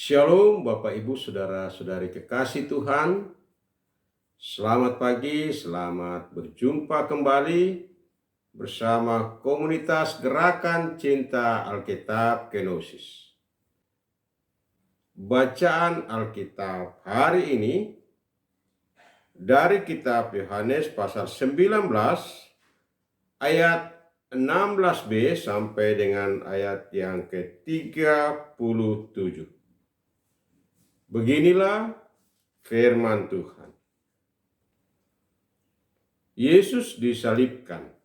Shalom Bapak Ibu Saudara-saudari kekasih Tuhan. Selamat pagi, selamat berjumpa kembali bersama komunitas Gerakan Cinta Alkitab Kenosis. Bacaan Alkitab hari ini dari kitab Yohanes pasal 19 ayat 16b sampai dengan ayat yang ke-37. Beginilah firman Tuhan. Yesus disalibkan.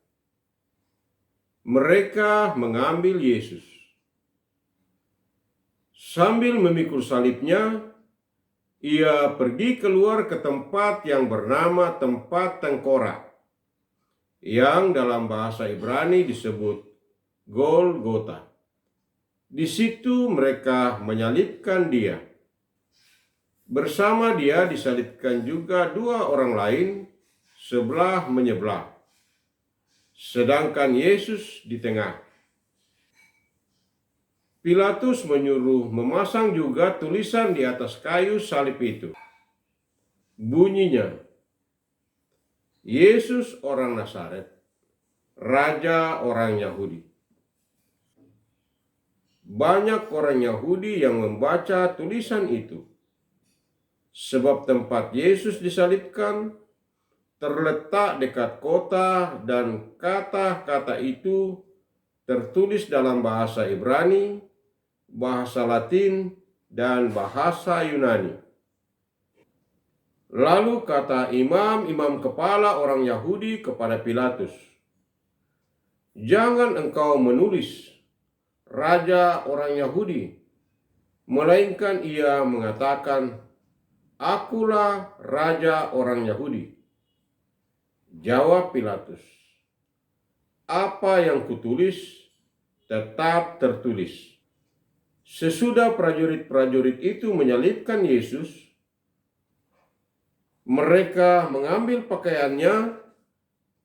Mereka mengambil Yesus. Sambil memikul salibnya, ia pergi keluar ke tempat yang bernama tempat tengkorak, yang dalam bahasa Ibrani disebut Golgota. Di situ mereka menyalibkan dia. Bersama dia disalibkan juga dua orang lain sebelah menyebelah, sedangkan Yesus di tengah. Pilatus menyuruh memasang juga tulisan di atas kayu salib itu. Bunyinya, Yesus orang Nazaret, Raja orang Yahudi. Banyak orang Yahudi yang membaca tulisan itu, sebab tempat Yesus disalibkan terletak dekat kota dan kata-kata itu tertulis dalam bahasa Ibrani, bahasa Latin, dan bahasa Yunani. Lalu kata imam-imam kepala orang Yahudi kepada Pilatus, "Jangan engkau menulis Raja orang Yahudi, melainkan ia mengatakan, Akulah Raja orang Yahudi." Jawab Pilatus, "Apa yang kutulis tetap tertulis." Sesudah prajurit-prajurit itu menyalibkan Yesus, mereka mengambil pakaiannya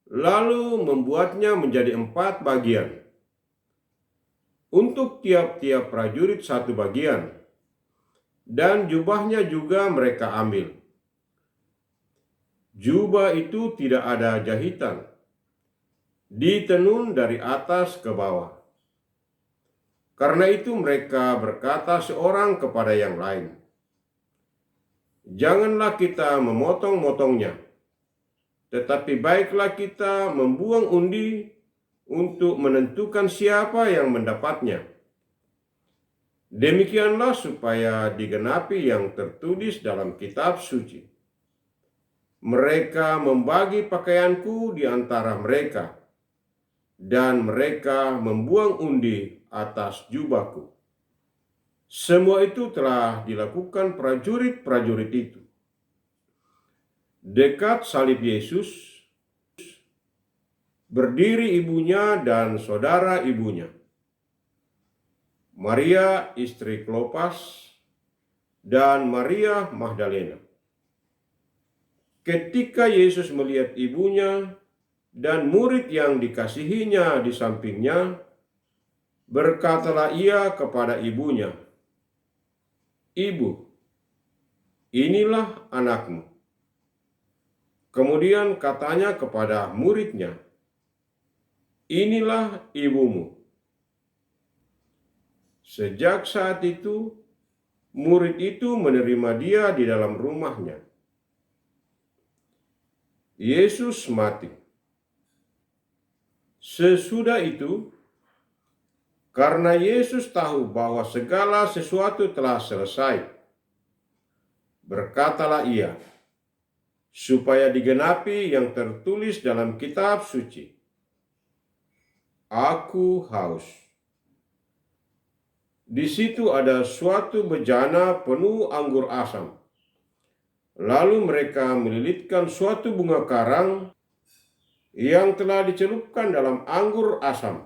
lalu membuatnya menjadi 4 bagian. Untuk tiap-tiap prajurit 1 bagian, dan jubahnya juga mereka ambil. Jubah itu tidak ada jahitan, ditenun dari atas ke bawah. Karena itu mereka berkata seorang kepada yang lain, "Janganlah kita memotong-motongnya, tetapi baiklah kita membuang undi untuk menentukan siapa yang mendapatnya. Demikianlah supaya digenapi yang tertulis dalam kitab suci. Mereka membagi pakaianku di antara mereka, dan mereka membuang undi atas jubahku." Semua itu telah dilakukan prajurit-prajurit itu. Dekat salib Yesus berdiri ibunya dan saudara ibunya, Maria istri Klopas dan Maria Magdalena. Ketika Yesus melihat ibunya dan murid yang dikasihinya di sampingnya, berkatalah ia kepada ibunya, "Ibu, inilah anakmu." Kemudian katanya kepada muridnya, "Inilah ibumu." Sejak saat itu, murid itu menerima dia di dalam rumahnya. Yesus mati. Sesudah itu, karena Yesus tahu bahwa segala sesuatu telah selesai, berkatalah ia, supaya digenapi yang tertulis dalam kitab suci, "Aku haus." Di situ ada suatu bejana penuh anggur asam. Lalu mereka melilitkan suatu bunga karang yang telah dicelupkan dalam anggur asam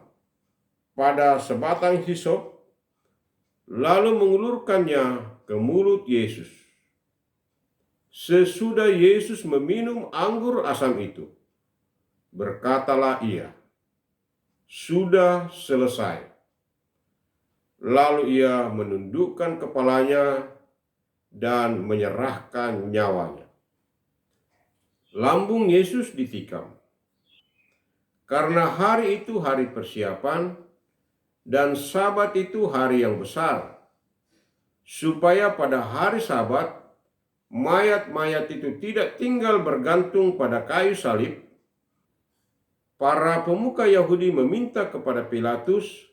pada sebatang hisop, lalu mengulurkannya ke mulut Yesus. Sesudah Yesus meminum anggur asam itu, berkatalah ia, "Sudah selesai." Lalu ia menundukkan kepalanya dan menyerahkan nyawanya. Lambung Yesus ditikam. Karena hari itu hari persiapan dan Sabat itu hari yang besar, supaya pada hari Sabat mayat-mayat itu tidak tinggal bergantung pada kayu salib, para pemuka Yahudi meminta kepada Pilatus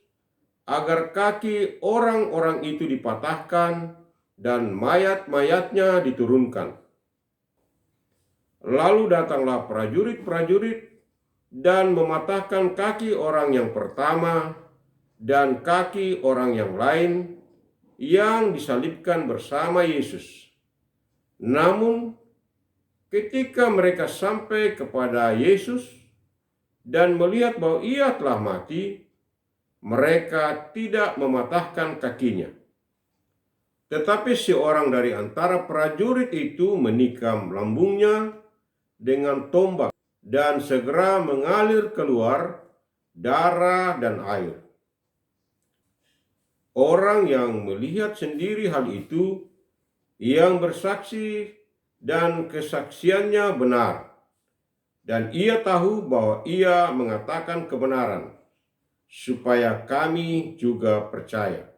agar kaki orang-orang itu dipatahkan dan mayat-mayatnya diturunkan. Lalu datanglah prajurit-prajurit dan mematahkan kaki orang yang pertama dan kaki orang yang lain yang disalibkan bersama Yesus. Namun ketika mereka sampai kepada Yesus dan melihat bahwa ia telah mati, mereka tidak mematahkan kakinya. Tetapi seorang dari antara prajurit itu menikam lambungnya dengan tombak, dan segera mengalir keluar darah dan air. Orang yang melihat sendiri hal itu, yang bersaksi dan kesaksiannya benar, dan ia tahu bahwa ia mengatakan kebenaran, supaya kami juga percaya.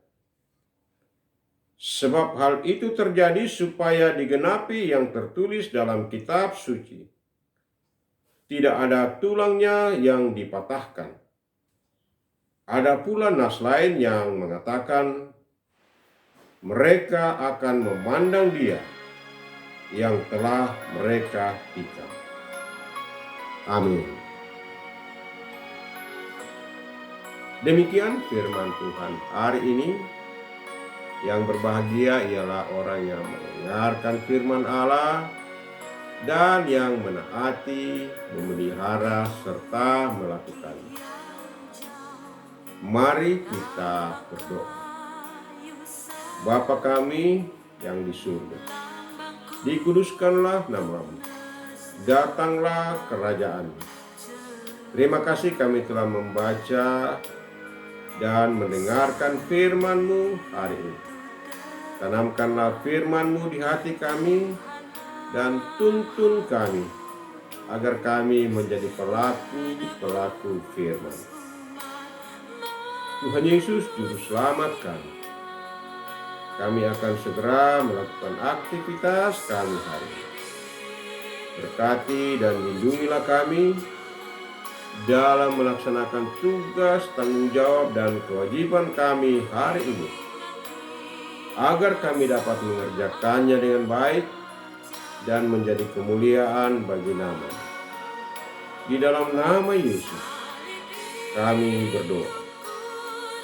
Sebab hal itu terjadi supaya digenapi yang tertulis dalam kitab suci. Tidak ada tulangnya yang dipatahkan. Ada pula nas lain yang mengatakan, mereka akan memandang dia yang telah mereka tikam. Amin. Demikian firman Tuhan hari ini. Yang berbahagia ialah orang yang mendengarkan firman Allah dan yang menaati, memelihara, serta melakukannya. Mari kita berdoa. Bapa kami yang di surga, dikuduskanlah nama-Mu, datanglah kerajaan-Mu. Terima kasih kami telah membaca dan mendengarkan firman-Mu hari ini. Tanamkanlah firman-Mu di hati kami dan tuntun kami agar kami menjadi pelaku firman. Tuhan Yesus, Juru Selamat kami. Kami akan segera melakukan aktivitas kami hari ini. Berkati dan lindungilah kami dalam melaksanakan tugas, tanggung jawab, dan kewajiban kami hari ini, agar kami dapat mengerjakannya dengan baik dan menjadi kemuliaan bagi nama. Di dalam nama Yesus kami berdoa.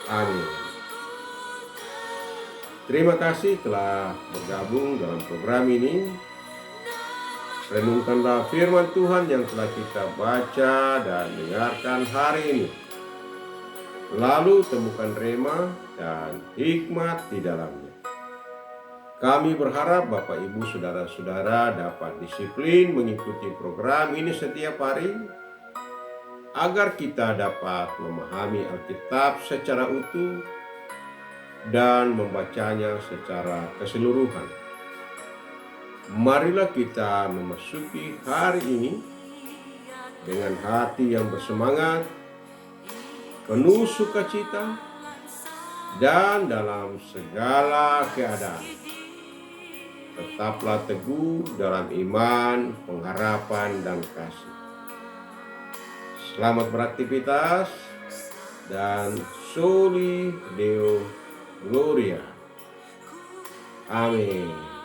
Amin. Terima kasih telah bergabung dalam program ini. Renungkanlah firman Tuhan yang telah kita baca dan dengarkan hari ini. Lalu temukan rema dan hikmat di dalamnya. Kami berharap Bapak Ibu Saudara-saudara dapat disiplin mengikuti program ini setiap hari, agar kita dapat memahami Alkitab secara utuh dan membacanya secara keseluruhan. Marilah kita memasuki hari ini dengan hati yang bersemangat, penuh sukacita, dan dalam segala keadaan tetaplah teguh dalam iman, pengharapan, dan kasih. Selamat beraktivitas dan Soli Deo Gloria. Amin.